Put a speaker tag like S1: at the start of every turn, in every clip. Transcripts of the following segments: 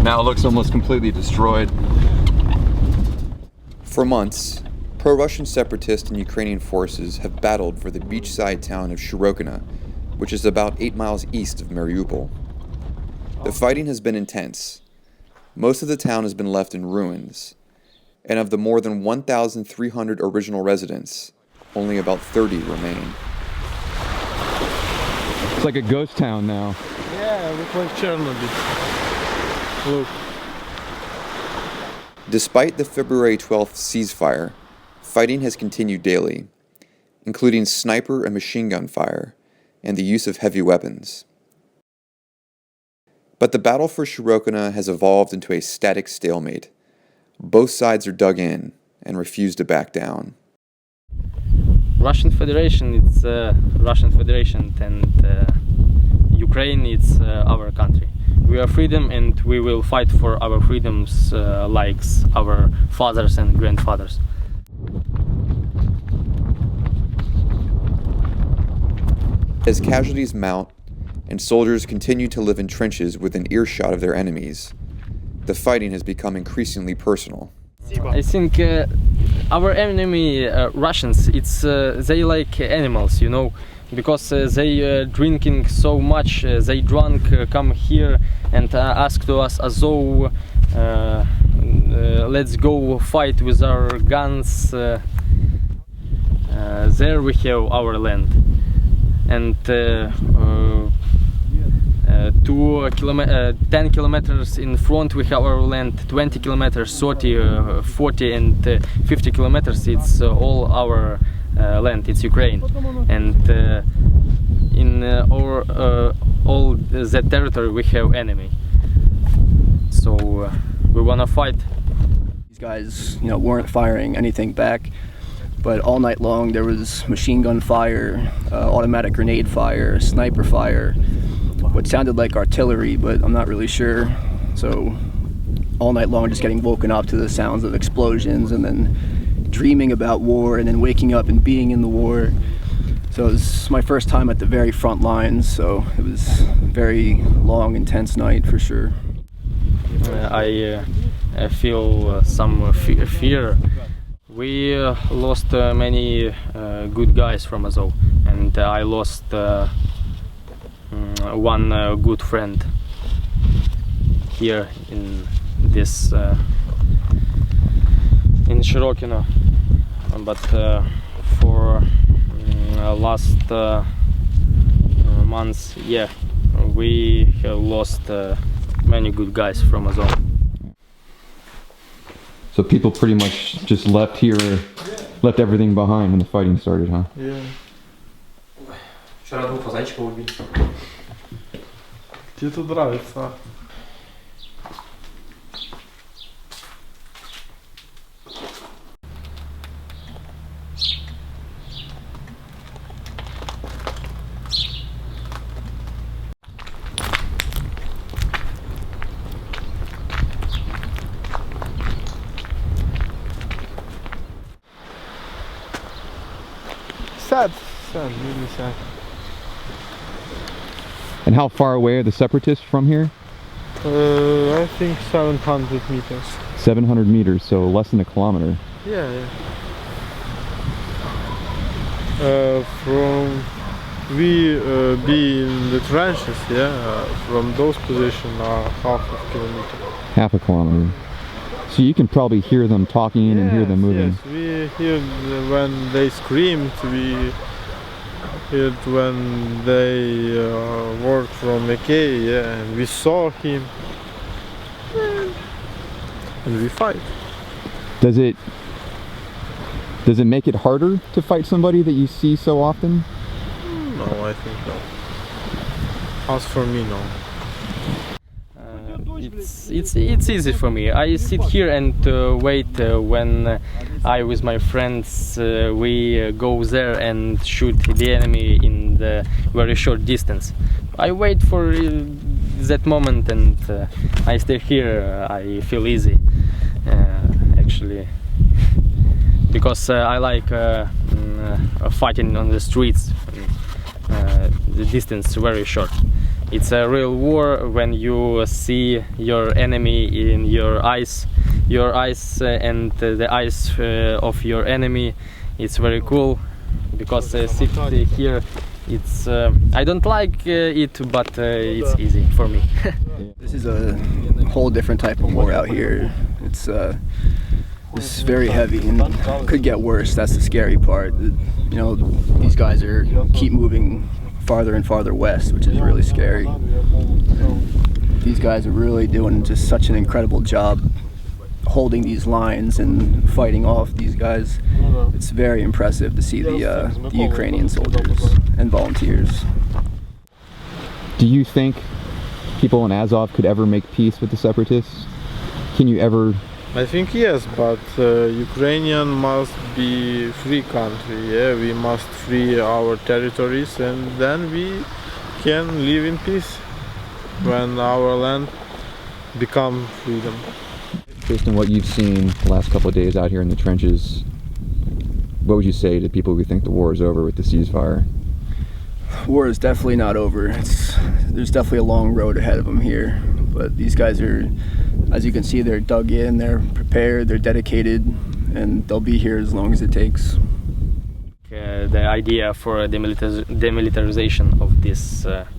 S1: now it looks almost completely destroyed.
S2: For months, pro-Russian separatists and Ukrainian forces have battled for the beachside town of Shyrokyne, which is about 8 miles east of Mariupol. The fighting has been intense. Most of the town has been left in ruins, and of the more than 1,300 original residents, only about 30 remain.
S1: It's like a ghost town now.
S3: Yeah, it looks like Chernobyl. Look.
S2: Despite the February 12th ceasefire, fighting has continued daily, including sniper and machine gun fire, and the use of heavy weapons. But the battle for Shyrokyne has evolved into a static stalemate. Both sides are dug in and refuse to back down.
S4: Russian Federation, it's Russian Federation, and Ukraine, it's our country. We are freedom, and we will fight for our freedoms like our fathers and grandfathers.
S2: As casualties mount and soldiers continue to live in trenches within earshot of their enemies, the fighting has become increasingly personal.
S4: I think our enemy, Russians, it's they like animals, you know, because they drinking so much, they drunk, come here and ask to us as though let's go fight with our guns. There we have our land, and 10 kilometers in front we have our land, 20 kilometers, 30, 40 and 50 kilometers, it's all our land, it's Ukraine. And in our all that territory we have enemy. So we wanna fight.
S5: These guys, you know, weren't firing anything back, but all night long there was machine gun fire, automatic grenade fire, sniper fire, what sounded like artillery, but I'm not really sure. So all night long just getting woken up to the sounds of explosions and then dreaming about war and then waking up and being in the war. So it was my first time at the very front lines, so it was a very long, intense night for sure.
S4: I feel some fear. We lost many good guys from Azov, and I lost one good friend here in this in Shyrokyne. But for last months, yeah, we have lost many good guys from Azov.
S1: So people pretty much just left here, left everything behind when the fighting started, huh?
S3: Yeah.
S6: Вчера двух зайчиков убили.
S3: Тебе тут нравится. Sad, really sad.
S1: And how far away are the separatists from here?
S3: I think 700 meters.
S1: 700 meters, so less than a kilometer.
S3: Yeah, yeah. From we be in the trenches, yeah. From those positions are half a kilometer.
S1: Half a kilometer. So you can probably hear them talking and hear them moving.
S3: Yes, we hear when they screamed. We heard when they worked from AK, yeah, and we saw him, and we fight.
S1: Does it make it harder to fight somebody that you see so often?
S3: No, I think no. As for me, no.
S4: It's easy for me. I sit here and wait when I with my friends we go there and shoot the enemy in the very short distance. I wait for that moment and I stay here. I feel easy actually, because I like fighting on the streets. The distance is very short. It's a real war when you see your enemy in your eyes and the eyes of your enemy. It's very cool because sitting here, it's I don't like it, but it's easy for me.
S5: This is a whole different type of war out here. It's very heavy and could get worse. That's the scary part. You know, these guys keep moving farther and farther west, which is really scary. These guys are really doing just such an incredible job holding these lines and fighting off these guys. It's very impressive to see the Ukrainian soldiers and volunteers.
S1: Do you think people in Azov could ever make peace with the separatists? Can you ever?
S3: I think yes, but Ukrainian must be free country. Yeah, we must free our territories, and then we can live in peace when our land become freedom.
S1: Based on what you've seen the last couple of days out here in the trenches, what would you say to people who think the war is over with the ceasefire?
S5: War is definitely not over. There's definitely a long road ahead of them here, but these guys are, as you can see, they're dug in, they're prepared, they're dedicated, and they'll be here as long as it takes.
S4: The idea for demilitarization of this of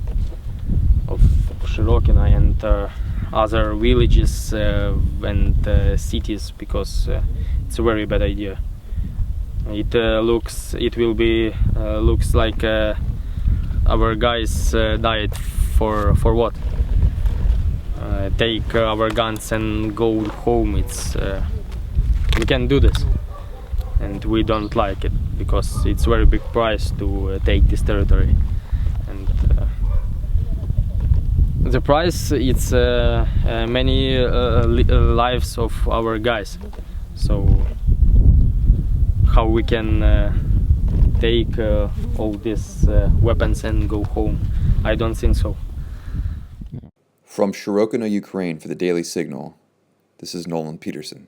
S4: Shyrokyne and other villages and cities, because it's a very bad idea. It looks like our guys died for what? Take our guns and go home. We can do this, and we don't like it because it's very big price to take this territory, and the price it's many lives of our guys. So how we can take all these weapons and go home? I don't think so.
S2: From Shyrokyne, Ukraine for the Daily Signal, this is Nolan Peterson.